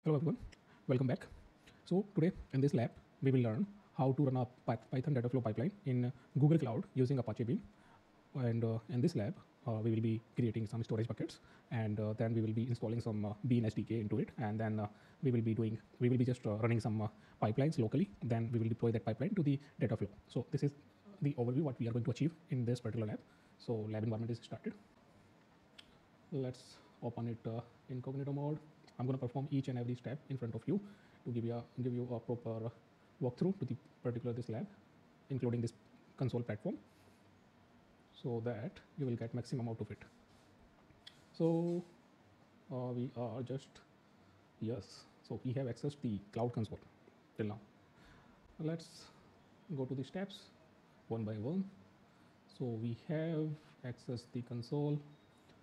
Hello everyone, welcome back. So today in this lab we will learn how to run a Python data flow pipeline in Google Cloud using Apache Beam. And in this lab we will be creating some storage buckets, and then we will be installing some Beam SDK into it, and then we will be just running some pipelines locally. Then we will deploy that pipeline to the data flow. So this is the overview what we are going to achieve in this particular lab. So lab environment is started. Let's open it incognito mode. I'm going to perform each and every step in front of you to give you a proper walkthrough to the particular this lab, including this console platform, so that you will get maximum out of it. So we are just yes. So we have accessed the cloud console till now. Let's go to the steps one by one. So we have accessed the console.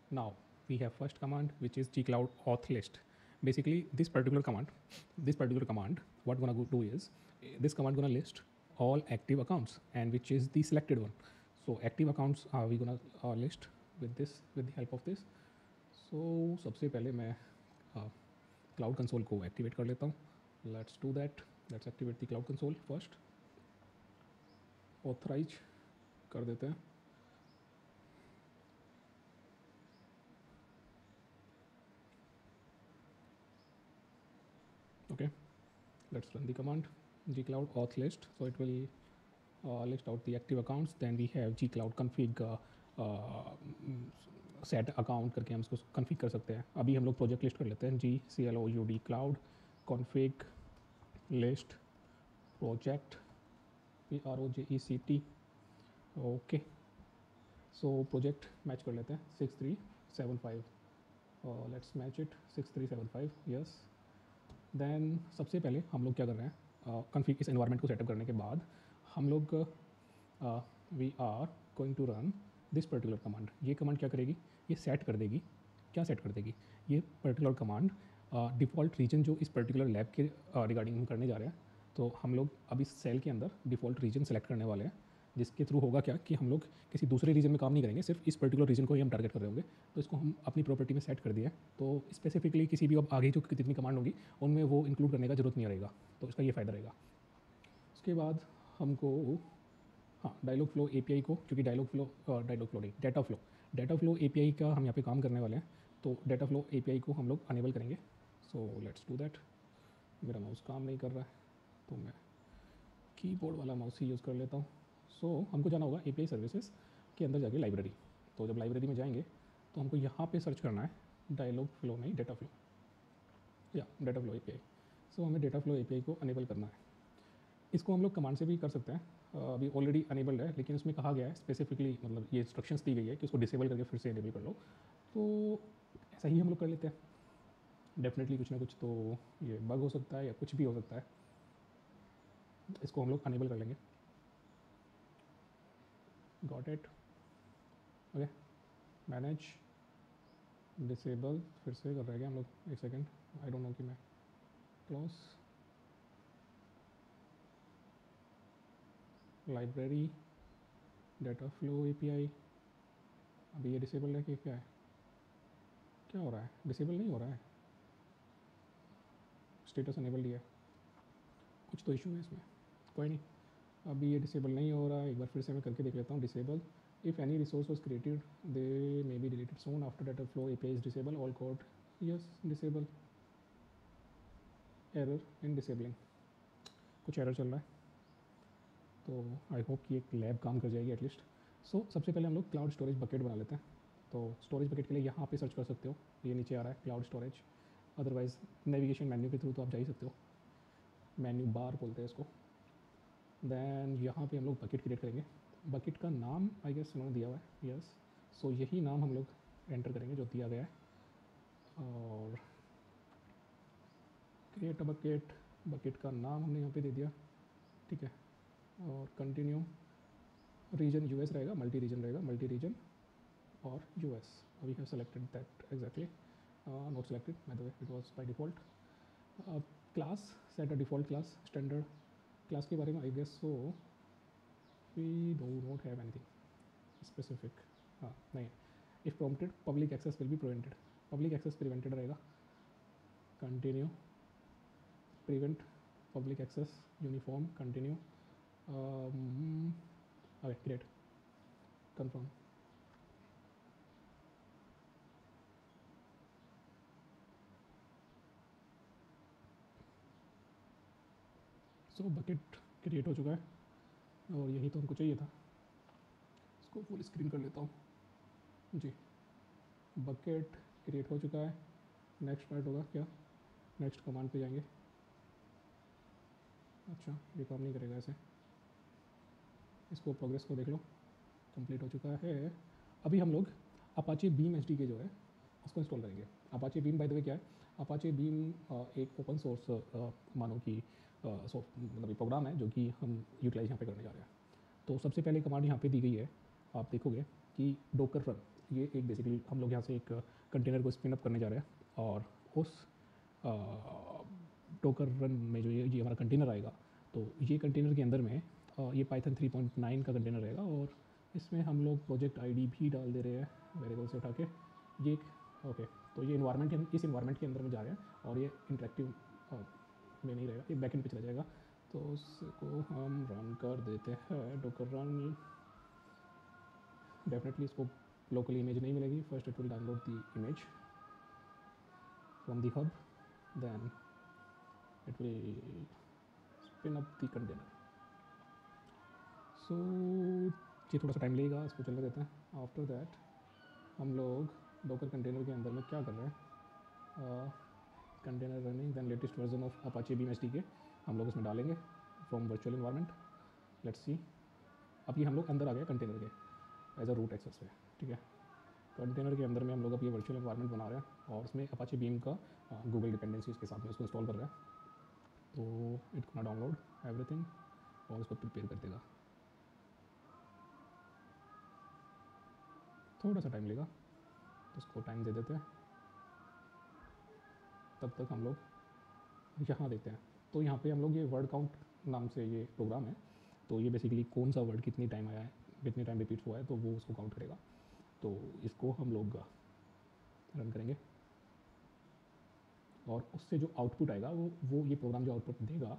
Now we have first command, which is gcloud auth list. Basically this particular command what gonna go do is this command gonna list all active accounts, and which is the selected one. So active accounts are we gonna list with the help of this. So सबसे पहले मैं cloud console को activate कर लेता हूँ. Let's do that. Let's activate the cloud console first. Authorise कर देते हैं. Okay, let's run the command gcloud auth list. So it will list out the active accounts. Then we have gcloud config set account करके हम इसको config कर सकते हैं. अभी हम लोग project list कर लेते हैं. gcloud cloud config list project project. Okay, so project match कर लेते हैं 6375. Let's match it 6375. Yes. Then सबसे पहले हम लोग क्या कर रहे हैं, कन्फिग इस एनवायरनमेंट को सेटअप करने के बाद हम लोग we are going to run this particular command. ये कमांड क्या करेगी, ये सेट कर देगी. क्या सेट कर देगी, ये पर्टिकुलर कमांड डिफ़ॉल्ट रीजन जो इस पर्टिकुलर लैब के रिगार्डिंग हम करने जा रहे हैं. तो हम लोग अब इस सेल के अंदर डिफ़ॉल्ट रीजन सेलेक्ट करने वाले हैं, जिसके थ्रू होगा क्या कि हम लोग किसी दूसरे रीजन में काम नहीं करेंगे, सिर्फ इस पर्टिकुलर रीजन को ही हम टारगेट कर रहे होंगे. तो इसको हम अपनी प्रॉपर्टी में सेट कर दिया है. तो स्पेसिफिकली किसी भी अब आगे जो जितनी कमांड होगी उनमें वो इंक्लूड करने का जरूरत नहीं रहेगा. तो इसका ये फ़ायदा रहेगा. उसके बाद हमको हाँ डायलॉग फ्लो एपीआई को, क्योंकि डायलॉग फ्लो नहीं, डाटा फ्लो एपीआई का हम यहाँ पे काम करने वाले हैं. तो डाटा फ्लो एपीआई को हम लोग अनेबल करेंगे. So let's do that. मेरा माउस काम नहीं कर रहा है तो मैं कीबोर्ड वाला माउस ही यूज़ कर लेता हूँ. सो हमको जाना होगा एपीआई सर्विसेज के अंदर जाके लाइब्रेरी. तो जब लाइब्रेरी में जाएंगे तो हमको यहाँ पे सर्च करना है डायलॉग फ्लो नहीं डाटा फ्लो, या डाटा फ्लो एपीआई. सो हमें डाटा फ्लो एपीआई को अनेबल करना है. इसको हम लोग कमांड से भी कर सकते हैं. अभी ऑलरेडी अनेबल्ड है, लेकिन उसमें कहा गया है स्पेसिफिकली, मतलब ये इंस्ट्रक्शंस दी गई है कि उसको डिसेबल करके फिर से एनेबल कर लो. तो ऐसा ही हम लोग कर लेते हैं. डेफिनेटली कुछ ना कुछ तो ये बग हो सकता है या कुछ भी हो सकता है. इसको हम लोग अनेबल कर लेंगे. Got it. Okay, manage disable फिर से कर रहे हैं हम लोग. एक सेकेंड, आई डोंट नो कि मैं close library data flow API. अभी ये डिसेबल है कि क्या है, क्या हो रहा है, डिसेबल नहीं हो रहा है, स्टेटस अनेबल दिया है, कुछ तो इशू है इसमें. कोई नहीं, अभी ये डिसेबल नहीं हो रहा है. एक बार फिर से मैं करके देख लेता हूँ. Disable if any resource was created they may be deleted soon after data flow API is disable all code. Yes, disable. Error in disabling, कुछ एरर चल रहा है. तो आई होप कि एक लैब काम कर जाएगी एटलीस्ट. सो सबसे पहले हम लोग क्लाउड स्टोरेज बकेट बना लेते हैं. तो स्टोरेज बकेट के लिए यहाँ पे सर्च कर सकते हो, ये नीचे आ रहा है cloud storage. Otherwise navigation menu के थ्रू तो आप जा ही सकते हो, मेन्यू बार बोलते हैं इसको. दैन यहाँ पे हम लोग बकेट क्रिएट करेंगे. बकेट का नाम आई गेस उन्होंने दिया हुआ है. यस, सो यही नाम हम लोग एंटर करेंगे जो दिया गया है. और क्रिएट अ बकेट, बकेट का नाम हमने यहाँ पे दे दिया. ठीक है. और कंटिन्यू. रीजन यूएस रहेगा, मल्टी रीजन रहेगा, मल्टी रीजन और US. We have selected that exactly. Not selected by the way, it was by default. Class set a default class. Standard class के बारे में I guess so we do not have anything specific. हाँ नहीं, if prompted public access will be prevented. Public access prevented रहेगा. Continue. Prevent public access uniform continue okay great confirm. सो bucket create हो चुका है और यही तो हमको चाहिए था. इसको फुल स्क्रीन कर लेता हूँ जी. बकेट क्रिएट हो चुका है. नेक्स्ट पार्ट होगा क्या, नेक्स्ट कमांड पे जाएंगे. अच्छा ये काम नहीं करेगा ऐसे. इसको प्रोग्रेस को देख लो, कंप्लीट हो चुका है. अभी हम लोग अपाचे बीम एच डी के जो है उसको इंस्टॉल करेंगे. अपाचे बीम बाय द वे क्या है, अपाचे बीम एक ओपन सोर्स मानो कि मतलब प्रोग्राम है जो कि हम यूटिलाइज यहाँ पे करने जा रहे हैं. तो सबसे पहले कमांड यहाँ पे दी गई है, आप देखोगे कि डोकर रन. ये एक बेसिकली हम लोग यहाँ से एक कंटेनर को स्पिन अप करने जा रहे हैं और उस डोकर रन में जो ये हमारा कंटेनर आएगा, तो ये कंटेनर के अंदर में ये पाइथन 3.9 का कंटेनर रहेगा और इसमें हम लोग प्रोजेक्ट आईडी भी डाल दे रहे हैं वेरिएबल से उठा के. ये ओके तो ये इन्वायरमेंट, इस इन्वायरमेंट के अंदर में जा रहे हैं और ये इंटरेक्टिव में नहीं रहेगा, ये बैकएंड पे चला जाएगा. तो उसको हम रन कर देते हैं. डोकर रन डेफिनेटली इसको लोकली इमेज नहीं मिलेगी. First it will download the image from the hub, then it will spin up the container. So ये थोड़ा सा टाइम लेगा, इसको चलने देते हैं. आफ्टर दैट हम लोग डोकर कंटेनर के अंदर में क्या कर रहे हैं, container running then latest version of Apache Beam H D K हम लोग इसमें डालेंगे from virtual environment. Let's see. अब ये हम लोग अंदर आ गए कंटेनर के एज अ रूट एक्सेस पे. ठीक है, कंटेनर के अंदर में हम लोग अब ये वर्चुअल इन्वायरमेंट बना रहे हैं और उसमें अपाचे बीम का गूगल डिपेंडेंसी के साथ में उसको इंस्टॉल कर रहे हैं. तो इट गोना डाउनलोड एवरीथिंग और उसको प्रिपेयर कर देगा. थोड़ा सा टाइम लेगा तो उसको टाइम दे देते हैं. तब तक हम लोग यहाँ देखते हैं. तो यहाँ पे हम लोग ये वर्ड काउंट नाम से ये प्रोग्राम है. तो ये बेसिकली कौन सा वर्ड कितनी टाइम आया है, कितनी टाइम रिपीट हुआ है, तो वो उसको काउंट करेगा. तो इसको हम लोग रन करेंगे और उससे जो आउटपुट आएगा वो ये प्रोग्राम जो आउटपुट देगा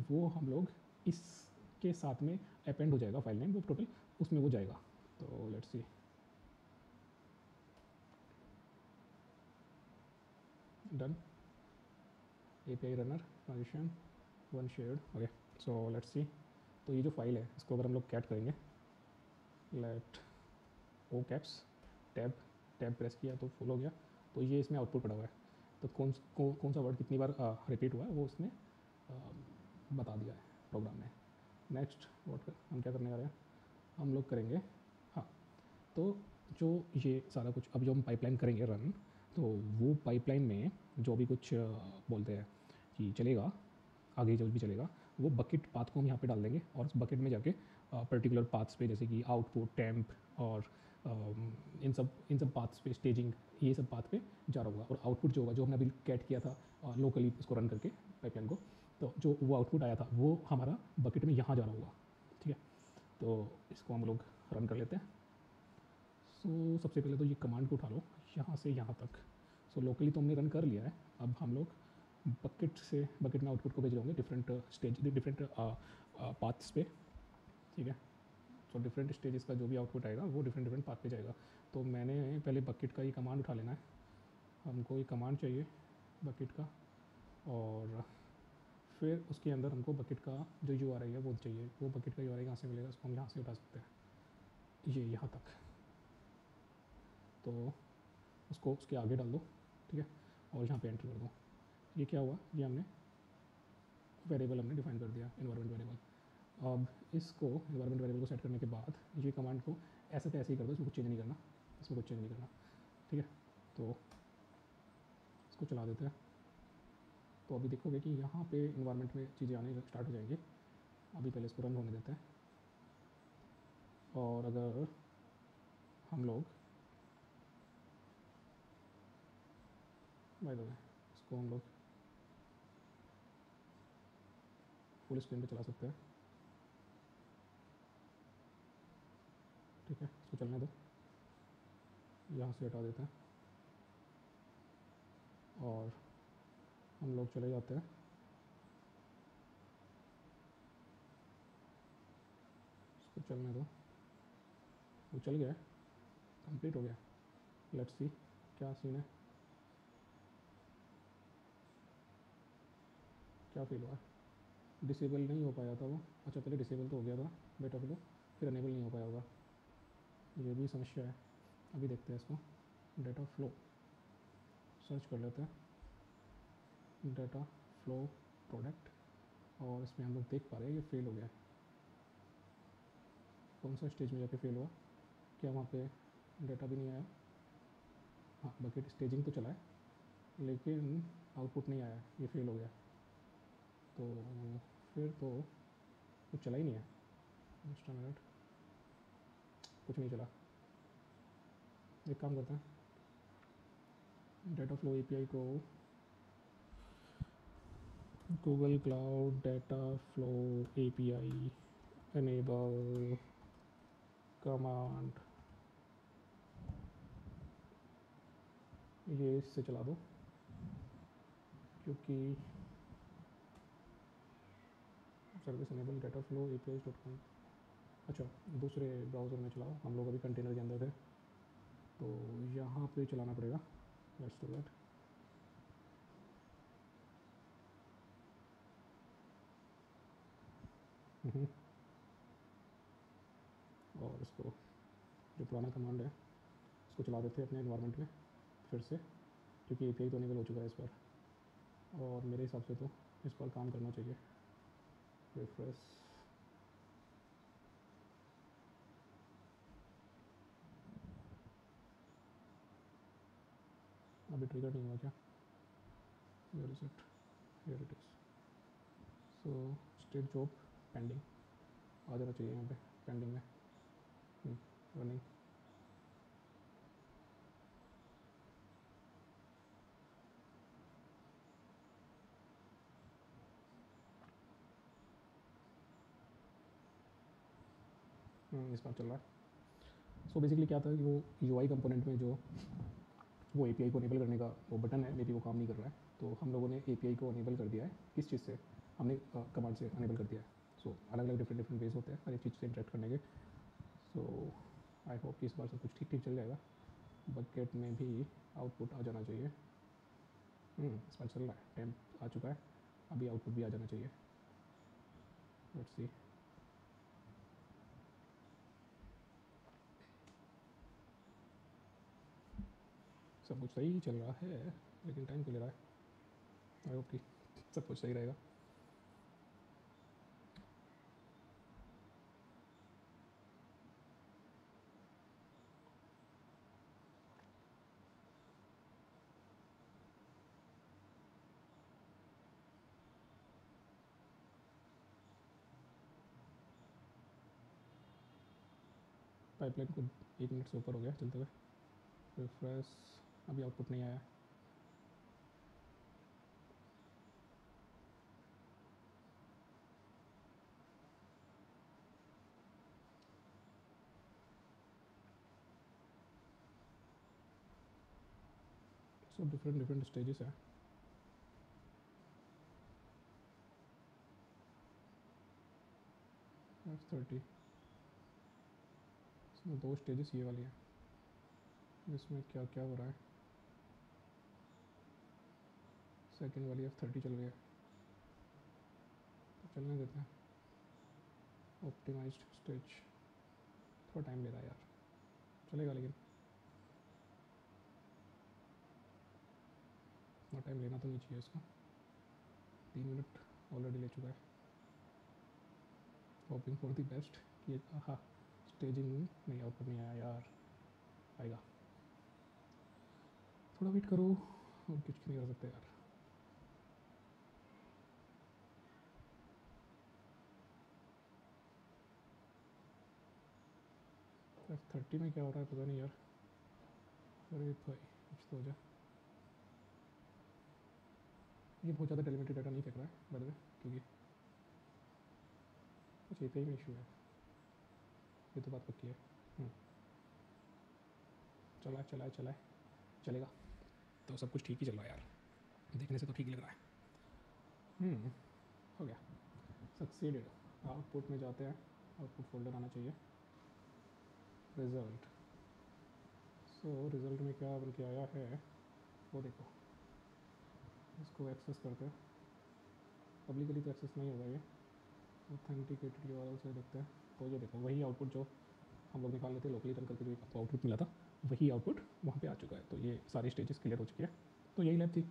वो हम लोग इसके साथ में अपेंड हो जाएगा फाइल नेम, वो टोटल उसमें वो जाएगा. तो let's see. Done. API runner transition one shared. Okay so let's see. तो ये जो फाइल है इसको अगर हम लोग कैट करेंगे, लेट ओ कैप्स टैब, टैब प्रेस किया तो फुल हो गया. तो ये इसमें आउटपुट पड़ा हुआ है. तो कौन सा वर्ड कितनी बार रिपीट हुआ है वो उसने बता दिया है प्रोग्राम में. नेक्स्ट वर्ड हम क्या करने जा रहे हैं, हम लोग करेंगे हाँ. तो जो ये सारा कुछ अब जो हम पाइपलाइन करेंगे रन, तो वो पाइपलाइन में जो भी कुछ बोलते हैं कि चलेगा आगे जो भी चलेगा वो बकेट पाथ को हम यहाँ पे डाल देंगे और उस बकेट में जाके पर्टिकुलर पाथ्स पे जैसे कि आउटपुट टैम्प और इन सब पाथ्स पे स्टेजिंग, ये सब पाथ पे जा रहा होगा. और आउटपुट जो होगा जो हमने अभी कैट किया था लोकली इसको रन करके पाइपलाइन को, तो जो वो आउटपुट आया था वो हमारा बकेट में यहाँ जा रहा होगा. ठीक है, तो इसको हम लोग रन कर लेते हैं. सो सबसे पहले तो ये कमांड को उठा लो यहाँ से यहाँ तक. सो लोकली तो हमने रन कर लिया है. अब हम लोग बकेट में आउटपुट को भेज रहे होंगे डिफरेंट स्टेज, डिफरेंट पाथ्स पे. ठीक है, तो डिफरेंट स्टेजेस का जो भी आउटपुट आएगा वो डिफरेंट पाथ पे जाएगा. तो मैंने पहले बकेट का ये कमांड उठा लेना है. हमको ये कमांड चाहिए बकेट का और फिर उसके अंदर हमको बकेट का जो URI है वो चाहिए. वो बकेट का URI कहाँ से मिलेगा, उसको हम यहाँ से उठा सकते हैं ये यहाँ तक. तो उसको उसके आगे डाल दो. ठीक है, और यहाँ पे एंटर कर दो. ये क्या हुआ, ये हमने वेरिएबल हमने डिफाइन कर दिया इन्वायरमेंट वेरिएबल. अब इसको इन्वायरमेंट वेरिएबल को सेट करने के बाद ये कमांड को ऐसे तो ऐसे ही कर दो, इसमें कुछ चेंज नहीं करना, इसमें कुछ चेंज नहीं करना. ठीक है, तो इसको चला देते हैं. तो अभी देखोगे कि यहाँ पे इन्वायरमेंट में चीज़ें आने स्टार्ट हो जाएंगी. अभी पहले इसको रन होने देते हैं. और अगर हम लोग बाय द वे इसको हम लोग फुल स्क्रीन पे चला सकते हैं. ठीक है, इसको चलने दो. यहाँ से हटा देते हैं और हम लोग चले जाते हैं तो चलने दो, वो चल गया, कंप्लीट हो गया। लेट्स सी क्या सीन है, क्या फील हुआ। डिसेबल नहीं हो पाया था वो, अच्छा पहले डिसेबल तो हो गया था बेटा फ्लो, फिर अनेबल नहीं हो पाया होगा, ये भी समस्या है। अभी देखते हैं इसको, डेटा फ्लो सर्च कर लेते हैं, डेटा फ्लो प्रोडक्ट, और इसमें हम लोग देख पा रहे हैं ये फेल हो गया है। कौन सा स्टेज में जाके फेल हुआ, क्या वहाँ पे डेटा भी नहीं आया, हाँ बकेट स्टेजिंग तो चला है लेकिन आउटपुट नहीं आया, ये फेल हो गया। तो फिर तो कुछ चला ही नहीं है, जस्ट मिनट, कुछ नहीं चला। एक काम करते हैं, डेटा फ्लो एपीआई को Google cloud data flow API enable command, ये इससे चला दो, क्योंकि service enable data flow API .com, अच्छा दूसरे ब्राउज़र में चलाओ, हम लोग अभी कंटेनर के अंदर थे तो यहाँ पे चलाना पड़ेगा। Let's do that. और इसको जो पुराना कमांड है इसको चला देते हैं अपने इन्वायरमेंट में फिर से, क्योंकि एपीआई तो इनेबल हो चुका है इस पर, और मेरे हिसाब से तो इस पर काम करना चाहिए। रिफ्रेश, अभी ट्रिगर नहीं हुआ क्या, where is it, here it is. So state job pending आ जाना चाहिए यहाँ पे, पेंडिंग में रनिंग। इस बार चल रहा है। सो बेसिकली क्या था कि वो यूआई कंपोनेंट में जो वो एपीआई को अनेबल करने का वो बटन है, मे बी वो काम नहीं कर रहा है, तो हम लोगों ने एपीआई को अनेबल कर दिया है। किस चीज़ से, हमने कमांड से अनेबल कर दिया है। सो अलग अलग डिफरेंट वेज होते हैं हर एक चीज़ से इंटरेक्ट करने के। सो आई होप कि इस बार सब कुछ ठीक ठीक चल जाएगा, बकेट में भी आउटपुट आ जाना चाहिए। इस बार चल रहा है, टेम्प आ चुका है, अभी आउटपुट भी आ जाना चाहिए। लेट्स सी, सब कुछ सही चल रहा है लेकिन टाइम क्यों ले रहा है। आई होप कि सब कुछ सही रहेगा। पाइपलाइन को 1 मिनट से ऊपर हो गया चलते हुए। रिफ्रेश, अभी आउटपुट नहीं आया। सब डिफरेंट डिफरेंट स्टेजेस हैं। F30, इसमें 2 स्टेजेस ये वाली है, इसमें क्या क्या हो रहा है। सेकंड वाली F30 चल रही है, तो चलने देते हैं। ऑप्टिमाइज्ड स्टेज, थोड़ा टाइम ले रहा है यार, चलेगा लेकिन इतना टाइम लेना तो नहीं चाहिए इसको। 3 मिनट ऑलरेडी ले चुका है। होपिंग फॉर द बेस्ट कि हाँ स्टेजिंग नहीं, आउटपुट नहीं आया यार, आएगा, थोड़ा वेट करो, और कुछ नहीं कर सकते यार। F30 में क्या हो रहा है पता नहीं यार। अरे भाई कुछ तो हो जाए। ये बहुत ज़्यादा टेलीमेट्री डाटा नहीं फेंक रहा है बाय द वे, क्योंकि कुछ एपीआई में इशू है, ये तो बात पक्की है। चला है चला है चला है, चलेगा, तो सब कुछ ठीक ही चल रहा है यार, देखने से तो ठीक लग रहा है। हो गया, सक्सीडेड। आउटपुट में जाते हैं, आउटपुट फोल्डर आना चाहिए, रिज़ल्ट। सो रिज़ल्ट में क्या बन के आया है वो देखो, इसको एक्सेस करते हैं। पब्लिकली तो एक्सेस नहीं होगा ये, ऑथेंटिकेटेड यूआरएल से देखते हैं। तो ये देखो वही आउटपुट जो हम लोग निकाल लेते लोकली रन करके, जो आपको आउटपुट मिला था वही आउटपुट वहाँ पे आ चुका है। तो ये सारी स्टेजेस क्लियर हो चुकी है। तो यही लैब थी।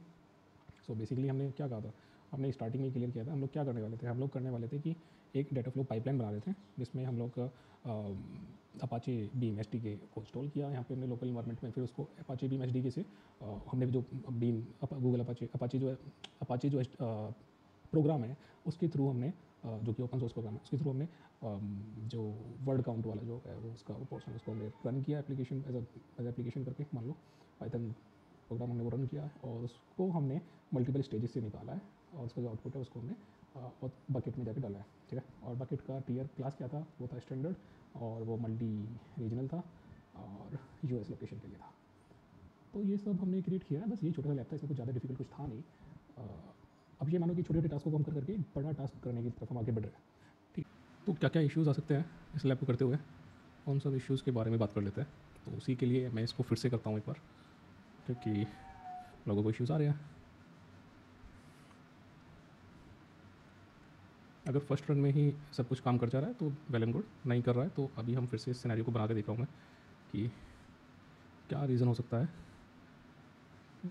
सो बेसिकली हमने क्या कहा था, हमने स्टार्टिंग में क्लियर किया था हम लोग क्या करने वाले थे। हम लोग करने वाले थे कि एक डाटा फ्लो पाइपलाइन बना रहे थे, जिसमें हम लोग अपाचे बीम एस डी को इंस्टॉल किया यहाँ पे हमने लोकल इन्वायरमेंट में। फिर उसको अपाचे बीम एस डी से हमने जो बीम गूगल अपाचे जो प्रोग्राम है उसके थ्रू हमने जो कि ओपन सोर्स प्रोग्राम है उसके थ्रू हमने जो वर्ड काउंट वाला जो है वो उसका वो पोर्शन उसको हमने रन किया एप्लीकेशन एज एप्लीकेशन करके, मान लो पाइथन प्रोग्राम हमने वो रन किया है और उसको हमने मल्टीपल स्टेजेस से निकाला है और उसका जो आउटपुट है उसको हमने बकेट में जाके डाला है। ठीक है, और बकेट का टीयर क्लास क्या था, वो था स्टैंडर्ड और वो मल्टी रीजनल था और यूएस लोकेशन के लिए था। तो ये सब हमने क्रिएट किया है, बस ये छोटा सा लैब था, इसमें कुछ ज़्यादा डिफिकल्ट कुछ था नहीं। अब ये मानो कि छोटे छोटे टास्क को हम कर करके एक बड़ा टास्क करने की तरफ हम आगे बढ़ रहे हैं। ठीक, तो क्या क्या इश्यूज़ आ सकते हैं इस लैब को करते हुए, उन सब इश्यूज़ के बारे में बात कर लेते हैं। तो उसी के लिए मैं इसको फिर से करता हूँ एक बार, क्योंकि लोगों को इश्यूज़ आ रहे हैं। अगर फर्स्ट रन में ही सब कुछ काम कर जा रहा है तो वेल एंड गुड, नहीं कर रहा है तो अभी हम फिर से इस सिनेरियो को बना के देख रहा हूँ मैं कि क्या रीज़न हो सकता है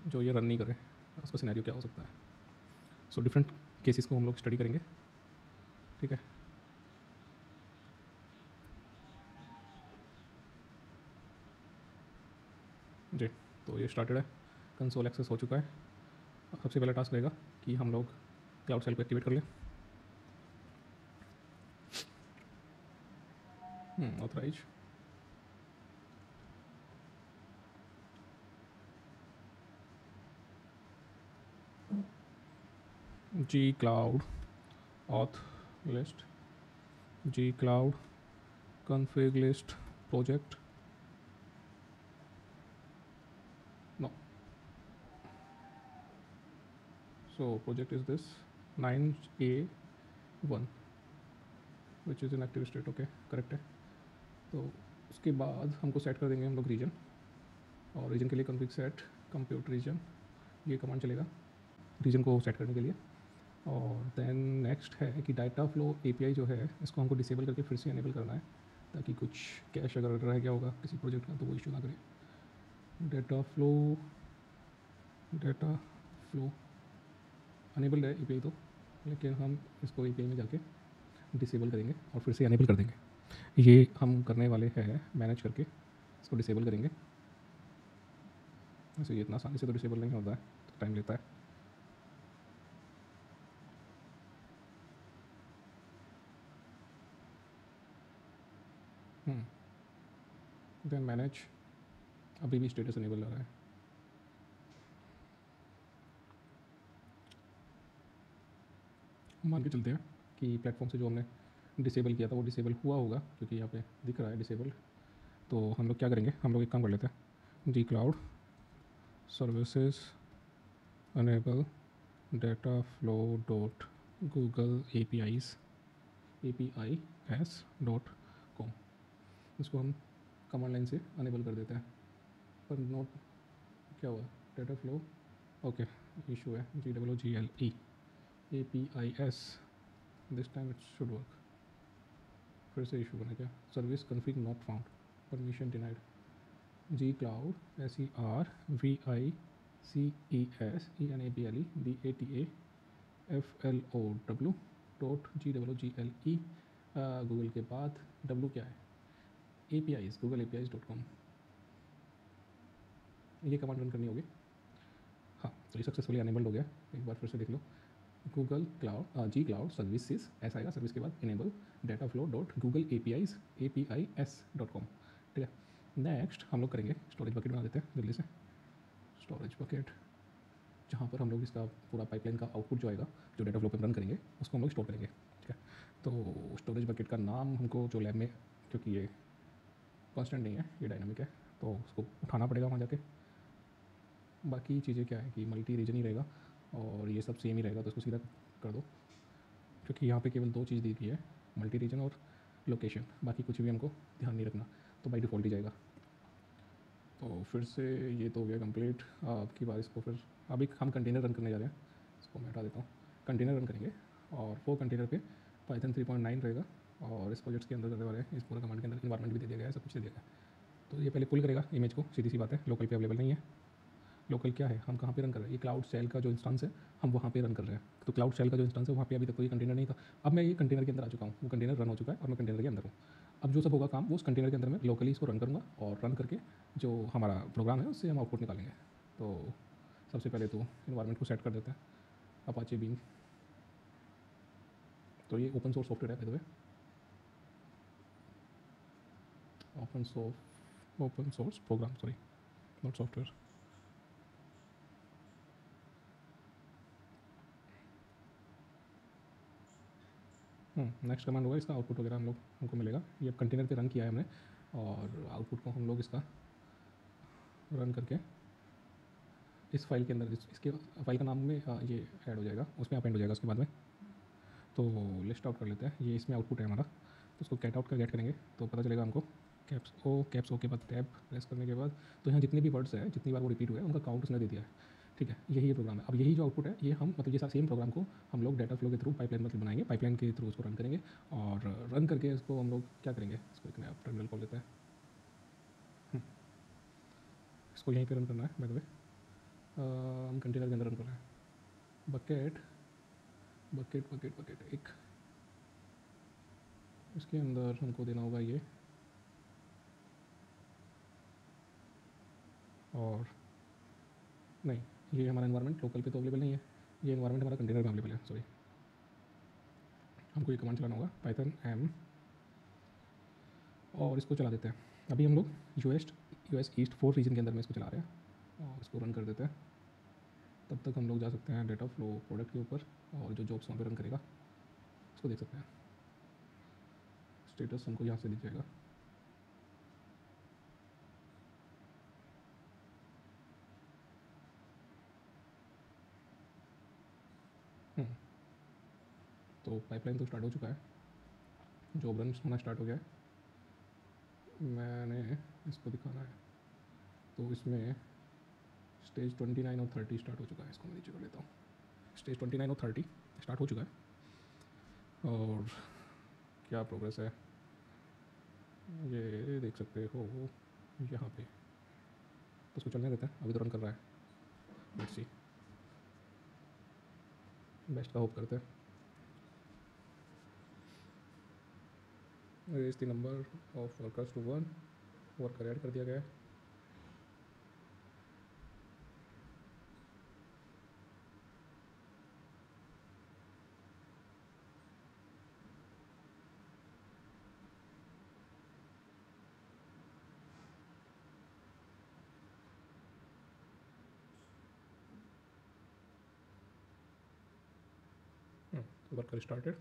जो ये रन नहीं करे, उसका सिनेरियो क्या हो सकता है। सो डिफरेंट केसेस को हम लोग स्टडी करेंगे। ठीक है, जी। तो ये स्टार्टेड है, कंसोल एक्सेस हो चुका है। सबसे पहला टास्क रहेगा कि हम लोग क्लाउड सेल को एक्टिवेट कर लें। Authorise, ji cloud auth list, ji cloud config list project, no, so project is this 9A1 which is in active state, okay correct है। तो उसके बाद हमको सेट कर देंगे हम लोग रीजन, और रीजन के लिए config set compute region, ये कमांड चलेगा रीजन को सेट करने के लिए। और देन नेक्स्ट है कि डाटा फ्लो एपीआई जो है इसको हमको डिसेबल करके फिर से एनेबल करना है, ताकि कुछ कैश अगर रह गया होगा किसी प्रोजेक्ट का तो वो इशू ना करे। डाटा फ्लो अनेबल है एपीआई तो, लेकिन हम इसको एपीआई में जाके डिसेबल करेंगे और फिर से अनेबल कर देंगे। ये हम करने वाले हैं मैनेज करके इसको डिसेबल करेंगे। वैसे ये इतना आसानी से तो डिसेबल नहीं होता है, तो टाइम लेता है। देन मैनेज, अभी भी स्टेटस अनेबल आ रहा है। मान के चलते हैं कि प्लेटफॉर्म से जो हमने डिसेबल किया था वो डिसेबल हुआ होगा, क्योंकि यहाँ पे दिख रहा है डिसेबल। तो हम लोग क्या करेंगे, हम लोग एक काम कर लेते हैं, G cloud services enable data flow dot Google API s dot com, इसको हम कमांड लाइन से अनेबल कर देते हैं। पर नोट क्या हुआ, डाटा फ्लो ओके इशू है, GOOGLE APIS, this time it should work. फिर से इशू बना क्या, service config not found, permission denied, G cloud SERVICESENABLE DATAFLOW Google के बाद डब्लू क्या है, APIs google-apis.com, ये कमांड रन करनी होगी। हाँ, तो ये सक्सेसफुली अनेबल्ड हो गया, एक बार फिर से देख लो। गूगल क्लाउड जी क्लाउड सर्विसेज ऐसा आएगा, सर्विस के बाद enable data flow dot Google APIS.com। ठीक है, नेक्स्ट हम लोग करेंगे स्टोरेज बकेट बना देते हैं जल्दी से। स्टोरेज बकेट जहाँ पर हम लोग इसका पूरा पाइपलाइन का आउटपुट जो आएगा जो डाटा फ्लो पे रन करेंगे उसको हम लोग स्टोर करेंगे। ठीक है, तो स्टोरेज बकेट का नाम हमको जो लैब में, क्योंकि ये कॉन्स्टेंट नहीं है ये डायनामिक है, तो उसको उठाना पड़ेगा वहाँ जाके। बाकी चीज़ें क्या है कि मल्टी रीजन ही रहेगा और ये सब सेम ही रहेगा, तो उसको सीधा कर दो, क्योंकि यहाँ पे केवल दो चीज़ दी गई है, मल्टी रीजन और लोकेशन, बाकी कुछ भी हमको ध्यान नहीं रखना, तो बाई डिफ़ॉल्ट ही जाएगा। तो फिर से ये तो हो गया कंप्लीट। आपकी बार इसको फिर अभी हम कंटेनर रन करने जा रहे हैं, इसको मैं हटा देता हूँ। कंटेनर रन करेंगे और वो कंटेनर पे पाइथन 3.9 रहेगा और इस प्रोजेक्ट्स के अंदर करने वाले हैं। इस पूरे कमांड के अंदर इन्वायरमेंट भी दे दिया गया है, सब कुछ दे दिया गया है। तो ये पहले पुल करेगा इमेज को, सीधी सी बात है, लोकल पे अवेलेबल नहीं है। लोकल क्या है, हम कहाँ पे रन कर रहे हैं, ये क्लाउड सेल का जो इंस्टेंस है हम वहाँ पे रन कर रहे हैं। तो क्लाउड सेल का जो इंस्टेंस है वहाँ पे अभी तक कोई कंटेनर नहीं था। अब मैं ये कंटेनर के अंदर आ चुका हूँ, वो कंटेनर रन हो चुका है और मैं कंटेनर के अंदर हूँ। अब जो सब होगा काम वो उस कंटेनर के अंदर मैं लोकली इसको रन करूँगा और रन करके जो हमारा प्रोग्राम है उससे हम आउटपुट निकालेंगे। तो सबसे पहले तो इन्वायरमेंट को सेट कर देते हैं, अपाचे बीन। तो ये ओपन सोर्स सॉफ्टवेयर है by the way, open source program, sorry not software. Next command होगा, इसका आउटपुट वगैरह हमको मिलेगा। ये कंटेनर पे रन किया है हमने और आउटपुट को हम लोग इसका रन करके इस फाइल के अंदर इसके फाइल का नाम में ये ऐड हो जाएगा, उसमें अपेंड हो जाएगा उसके बाद में। तो लिस्ट आउट कर लेते हैं, ये इसमें आउटपुट है हमारा। तो उसको गेट आउट का गेट करेंगे तो पता चलेगा हमको कैप्स ओ के बाद टैब प्रेस करने के बाद तो यहाँ जितने भी वर्ड्स हैं, जितनी बार वो रिपीट हुए हैं उनका काउंट उसने दे दिया है। ठीक है, यही ये प्रोग्राम है। अब यही जो आउटपुट है ये हम मतलब ये सेम प्रोग्राम को हम लोग डाटा फ्लो के थ्रू पाइपलाइन मतलब बनाएंगे, पाइपलाइन के थ्रू उसको रन करेंगे और रन करके इसको हम लोग क्या करेंगे, इसको एक नया टर्मिनल खोल लेते हैं। इसको यहीं पे रन करना है बाय द वे, हम कंटेनर के अंदर रन कर रहे हैं। बकेट बकेट बकेट बकेट एक, इसके अंदर हमको देना होगा ये, और नहीं, ये हमारा इन्वायरमेंट लोकल पे तो अवेलेबल नहीं है, ये इन्वायरमेंट हमारा कंटेनर में अवेलेबल है। सॉरी, हमको ये कमांड चलाना होगा पाइथन एम और इसको चला देते हैं। अभी हम लोग यूएस ईस्ट 4 रीजन के अंदर में इसको चला रहे हैं और इसको रन कर देते हैं। तब तक हम लोग जा सकते हैं डेटा फ्लो प्रोडक्ट के ऊपर और जो जॉब्स वहाँ पे रन करेगा उसको देख सकते हैं। स्टेटस हमको यहाँ से दिख जाएगा। तो पाइपलाइन तो स्टार्ट हो चुका है, जॉब रन होना स्टार्ट हो गया है। मैंने इसको दिखाना है तो इसमें स्टेज 29 और 30 स्टार्ट हो चुका है। इसको मैं नीचे कर लेता हूँ। स्टेज 29 और 30 स्टार्ट हो चुका है और क्या प्रोग्रेस है ये देख सकते हो यहाँ पे। तो उसको चलने देते हैं, अभी तो रन कर रहा है। लेट्स सी, बेस्ट का होप करते हैं। Raise the number of workers to 1, worker add कर दिया गया है। Worker started.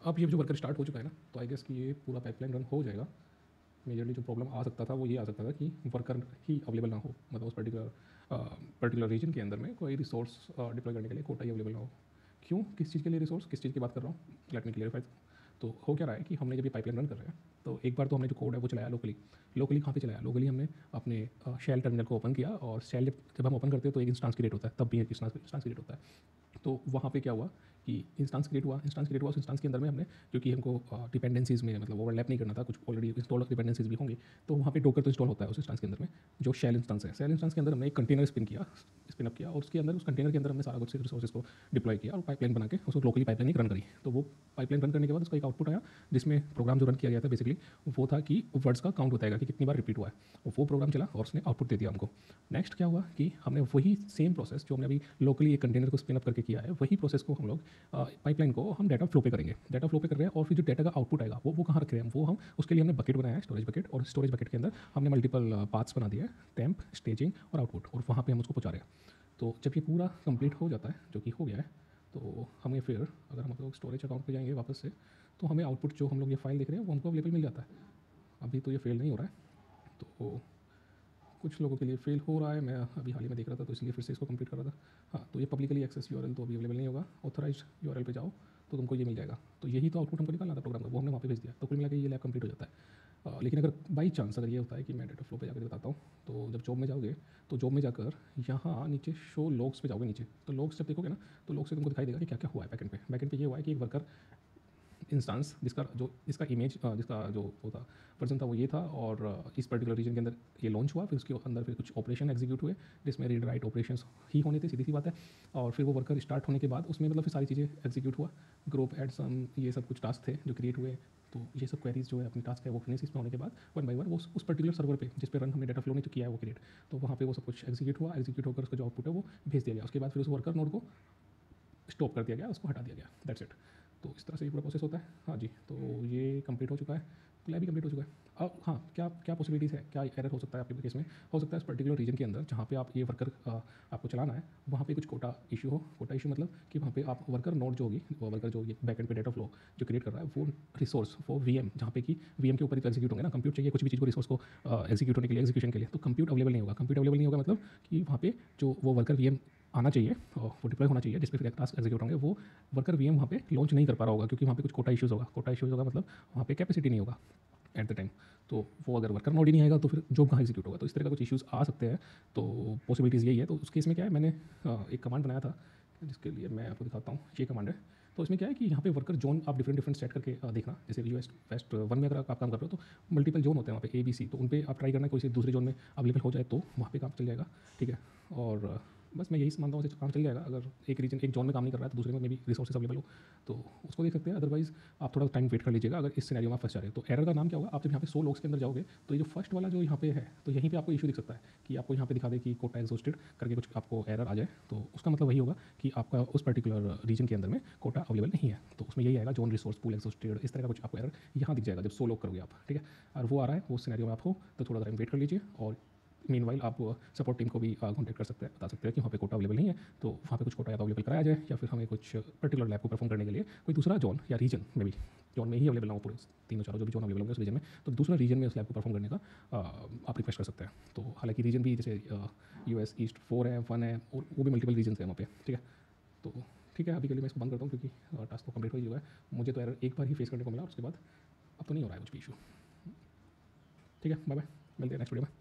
अब ये जो वर्कर स्टार्ट हो चुका है ना, तो आई गेस कि ये पूरा पाइपलाइन रन हो जाएगा। मेजरली जो प्रॉब्लम आ सकता था वो ये आ सकता था कि वर्कर ही अवेलेबल ना हो, मतलब उस पर्टिकुलर रीजन के अंदर में कोई रिसोर्स डिप्लॉय करने के लिए कोटा ही अवेलेबल ना हो। क्यों, किस चीज़ के लिए रिसोर्स, किस चीज़ की बात कर रहा हूँ, लेट मी क्लियरफाई। तो हो क्या रहा है कि हमने जब ये पाइपलाइन रन कर रहे हैं तो एक बार तो हमने जो कोड है वो चलाया लोकली कहाँ पे चलाया, लोकली हमने अपने शेल टर्मिनल को ओपन किया और शेल जब हम ओपन करते हैं तो एक इंस्टांस क्रिएट होता है, तब भी एक इंस्टांस क्रिएट होता है। तो वहाँ पे क्या हुआ कि इंस्टांस क्रिएट हुआ उस इंस्टांस के अंदर में हमने, क्योंकि हमको डिपेंडेंसीज़ में मतलब ओवरलैप नहीं करना था, कुछ ऑलरेडी इंस्टॉल डिपेंडेंसीज भी होंगी, तो वहाँ पे डोकर तो इंस्टॉल होता है उस इंस्टांस के अंदर में। जो शेल इंस्टांस है, शेल इंस्टांस के अंदर हमने एक कंटेनर स्पिन अप किया और उसके अंदर उस कंटेनर के अंदर हमने सारा कुछ रिसोर्सेज को डिप्लॉय किया और पाइपलाइन बना के उसको लोकली पाइपलाइन रन करी। तो वो पाइपलाइन रन करने के बाद उसका एक आउटपुट आया जिसमें प्रोग्राम जो रन किया गया था बेसिकली वो था कि वर्ड्स का काउंट बताएगा कि कितनी बार रिपीट हुआ है। वो प्रोग्राम चला और उसने आउटपुट दे दिया हमको। नेक्स्ट क्या हुआ कि हमने वही सेम प्रोसेस जो हमने अभी लोकली एक कंटेनर को स्पिन अप करके किया है, वही प्रोसेस को हम लोग पाइपलाइन को हम डाटा फ्लो पे करेंगे। डाटा फ्लो पे कर रहे हैं और फिर जो डाटा का आउटपुट आएगा वो कहाँ रख रहे हैं, वो हम उसके लिए हमने बकेट बनाया है, स्टोरेज बकेट, और स्टोरेज बकेट के अंदर हमने मल्टीपल पाथ्स बना दिया है, टेम्प, स्टेजिंग और आउटपुट, और वहाँ पे हम उसको पहुँचा रहे हैं। तो जब ये पूरा कंप्लीट हो जाता है, जो कि हो गया है, तो हमें फिर अगर हम लोग स्टोरेज अकाउंट पे जाएंगे वापस से, तो हमें आउटपुट जो हम लोग ये फाइल देख रहे हैं वो हमको अवेलेबल मिल जाता है। अभी तो ये फेल नहीं हो रहा है, तो कुछ लोगों के लिए फेल हो रहा है। मैं अभी हाल ही में देख रहा था तो इसलिए फिर से इसको कंप्लीट कर रहा था। हाँ, तो ये पब्लिकली एक्सेस यूआरएल तो अभी अवेलेबल नहीं होगा। ऑथराइज्ड यूआरएल पे जाओ तो तुमको ये मिल जाएगा। तो यही तो आउटपुट हमको निकालना था प्रोग्राम का, वो हमने वहाँ पे भेज दिया, तो कुल मिला के ये लैब कंप्लीट हो जाता है। लेकिन अगर बाई चांस अगर ये होता है कि मैं डेटा फ्लो पे जाकर बताता हूँ, तो जब जॉब में जाओगे तो जॉब में जाकर यहाँ नीचे शो लॉग्स पे जाओगे नीचे, तो लॉग्स जब देखोगे ना तो लॉग्स से तुमको दिखाई देगा कि क्या क्या हुआ है बैकेंड पे। बैकेंड पे ये हुआ है कि एक वर्कर इंस्टांस जिसका इमेज जिसका जो वो था वर्जन था वो ये था, और इस पर्टिकुलर रीजन के अंदर ये लॉन्च हुआ, फिर उसके अंदर फिर कुछ ऑपरेशन एग्जीक्यूट हुए जिसमें रीड राइट ऑपरेशंस ही होने थे, सीधी सी बात है। और फिर वो वर्कर स्टार्ट होने के बाद उसमें मतलब फिर सारी चीज़ें एग्जीक्यूट हुआ, ग्रुप एड सम ये सब कुछ टास्क थे जो क्रिएट हुए। तो ये सब क्वेरीज जो है अपनी टास्क है वो फिनिश इसमें होने के बाद वन बाई वन वो उस पर्टिकुलर सर्वर पे जिस पे रन हमने डेटा फ्लो नहीं तो किया है वो क्रिएट, तो वहाँ पे वो सब कुछ एग्जीक्यूट हुआ, एग्जीक्यूट होकर उसका जो आउटपुट है वो भेज दिया गया। उसके बाद फिर उस वर्कर नोड को स्टॉप कर दिया गया, उसको हटा दिया गया, दैट्स इट। तो इस तरह से ये पूरा प्रोसेस होता है। हाँ जी, तो ये कंप्लीट हो चुका है, तो लैब भी कंप्लीट हो चुका है। अब हाँ, क्या क्या पॉसिबिलिटीज़ है, क्या एरर हो सकता है आपके केस में? हो सकता है इस पर्टिकुलर रीजन के अंदर जहाँ पे आप ये वर्कर आपको चलाना है वहाँ पे कुछ कोटा इशू हो। कोटा इशू मतलब कि वहाँ पे आप वर्कर नोड जो होगी, वो वर्कर जो ये बैकएंड पे डेटा फ्लो जो क्रिएट कर रहा है वो रिसोर्स वो वीएम, जहाँ पे कि वीएम के ऊपर ही तो एग्जीक्यूट होंगे ना, कंप्यूट चाहिए कुछ भी चीज़ को रिसोर्स को एग्जीक्यूट होने के लिए, एग्जीक्यूशन के लिए, तो कंप्यूट अवेलेबल नहीं होगा। कंप्यूट अवेलेबल नहीं होगा मतलब कि वहाँ पे जो वो वर्कर वीएम आना चाहिए और वो डिप्लॉय होना चाहिए जिस पे फिर टास्क एग्जीक्यूट होंगे, वो वर्कर वीएम वहाँ पे लॉन्च नहीं कर पा रहा होगा क्योंकि वहाँ पे कुछ कोटा इश्यूज़ होगा। कोटा इश्यूज़ होगा मतलब वहाँ पे कैपेसिटी नहीं होगा एट द टाइम। तो वो अगर वर्कर नोड ही नहीं आएगा तो फिर जॉब कहाँ एग्जीक्यूट होगा। तो इस तरह का कुछ इश्यूज़ आ सकते हैं। तो पॉसिबिलिटीज़ यही है। तो उस केस में क्या है, मैंने एक कमांड बनाया था जिसके लिए मैं आपको दिखाता हूँ। ये कमांड है, तो इसमें क्या है कि यहाँ पे वर्कर जोन आप डिफरेंट डिफरेंट सेट करके देखना। जैसे यूएस वेस्ट वन में अगर आप काम कर रहे हो तो मल्टीपल जोन होते हैं वहाँ पे ABC, तो उन पे आप ट्राई करना कोई से दूसरे जोन में अवेलेबल हो जाए तो वहाँ पे काम चल जाएगा, ठीक है। और बस मैं यही मानता हूँ वैसे काम चल जाएगा। अगर एक रीजन एक जोन में काम नहीं कर रहा है तो दूसरे में भी रिसोर्सेज अवेलेबल हो तो उसको देख सकते हैं। अदरवाइज आप थोड़ा टाइम वेट कर लीजिएगा अगर इस सिनेरियो में आप फंस जा रहे हैं। तो एरर का नाम क्या होगा, आप जब यहाँ पे 100 लोग्स के अंदर जाओगे तो ये जो फर्स्ट वाला जो यहाँ पे है तो यहीं पे आपको इशू दिख सकता है कि आपको यहाँ पे दिखा दे कि कोटा एग्जॉस्टेड करके कुछ आपको एरर आ जाए, तो उसका मतलब वही होगा कि आपका उस पर्टिकुलर रीजन के अंदर में कोटा अवेलेबल नहीं है। तो उसमें यही आएगा जोन रिसोर्स पूल एग्जॉस्टेड, इस तरह का कुछ आपको एरर यहाँ दिख जाएगा जब 100 लोग करोगे आप, ठीक है। और वो आ रहा है वो सिनेरियो में आप हो तो थोड़ा टाइम वेट कर लीजिए। और मीनवाइल आप सपोर्ट टीम को भी कॉन्टैक्ट कर सकते हैं, बता सकते हैं कि वहाँ पे कोटा अवेलेबल नहीं है, तो वहाँ पे कुछ कोटा या तो अवेलेबल कराया जाए या फिर हमें कुछ पर्टिकुलर लैब को परफॉर्म करने के लिए कोई दूसरा जोन या रीजन में भी, जोन में ही अवेलेबल ना हो पूरे तीनों चारों जो भी जोन अवेलेबल होंगे उस रीजन में, तो दूसरा रीजन में उस लैब को परफॉर्म करने का आप रिक्वेस्ट कर सकते हैं। तो हालांकि रीजन भी जैसे US ईस्ट 4 है, 1 है, और वो भी मल्टीपल रीजन है वहाँ पे, ठीक है। तो ठीक है, अभी के लिए मैं इसको बंद करता हूँ क्योंकि टास्क तो कंप्लीट हो ही चुका है। मुझे तो एरर एक बार ही फेस करने को मिला, उसके बाद अब तो नहीं हो रहा है कुछ भी इशू। ठीक है, बाय बाय, मिलते हैं नेक्स्ट वीडियो में।